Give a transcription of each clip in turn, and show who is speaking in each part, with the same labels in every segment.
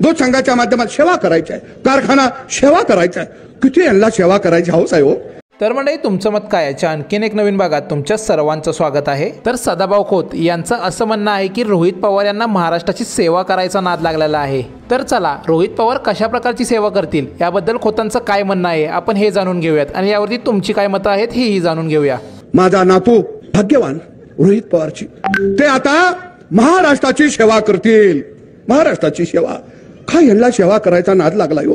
Speaker 1: दूध संघाच्या माध्यमात सेवा करायची आहे, कारखाना सेवा करायचा आहे, किती यांना सेवा करायची हौस आहे हो.
Speaker 2: तर मंडळी, तुमचं मत काय याच्या आणखीन एक नवीन भागात तुमच्या सर्वांचं स्वागत आहे. तर सदाभाऊ खोत यांचं असं म्हणणं आहे की रोहित पवार यांना महाराष्ट्राची सेवा करायचा नाद लागलेला आहे. तर चला, रोहित पवार कशा प्रकारची सेवा करतील याबद्दल खोतांचं काय म्हणणं आहे आपण हे जाणून घेऊयात आणि यावरती तुमची काय मतं आहेत हेही जाणून घेऊया.
Speaker 1: माझा नातू भाग्यवान रोहित पवारची, ते आता महाराष्ट्राची सेवा करतील. महाराष्ट्राची सेवा काय यांना सेवा करायचा नाद लागलाय हो.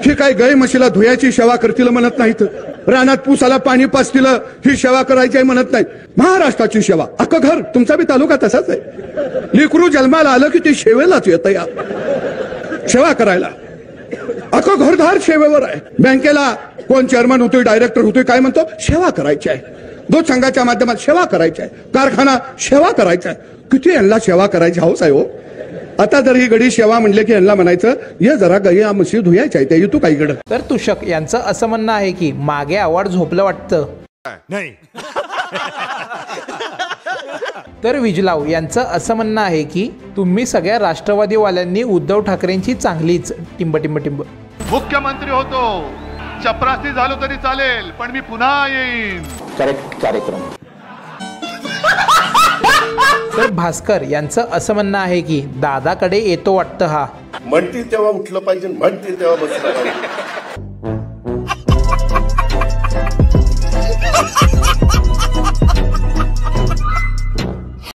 Speaker 1: हे काय गाय म्हशीला धुयाची सेवा करतील म्हणत नाहीत, रानात पुसाला पाणी पाजतील ही सेवा करायची म्हणत नाहीत. महाराष्ट्राची सेवा. अख्खं घर, तुमचा बी तालुका तसाच आहे. लेकरू जन्माला आलं की ते सेवेलाच येतं या सेवा करायला. अख्खं घरदार सेवेवर आहे. बँकेला कोण चेअरमन होतोय, डायरेक्टर होतोय, काय म्हणतो सेवा करायची आहे. दूध संघाच्या माध्यमात सेवा करायची आहे, कारखाना सेवा करायचा आहे, किती यांना सेवा करायची हौस आहे हो. आता जर ही गडी सेवा म्हणले की यांना म्हणायचं ये जरा गाई म्हशी धुयायच्या आहे, त्या तू काही गड.
Speaker 2: तर तुषक यांचं असं म्हणणं आहे की मागे आवाड झोपलं वाटतं
Speaker 3: नाही.
Speaker 2: तर विजलाव यांचं असं म्हणणं आहे की तुम्ही सगळ्या राष्ट्रवादीवाल्यांनी उद्धव ठाकरेंची चांगलीच टिंब टिंब टिंब.
Speaker 4: मुख्यमंत्री होतो, चपरासी झालो तरी चालेल, पण मी पुन्हा येईन.
Speaker 5: करेक्ट कार्यक्रम.
Speaker 2: तर भास्कर यांचं असं म्हणणं आहे की दादाकडे येतो वाटतं हा.
Speaker 6: म्हणतील तेव्हा उठलं पाहिजे, म्हणतील तेव्हा बसलं पाहिजे.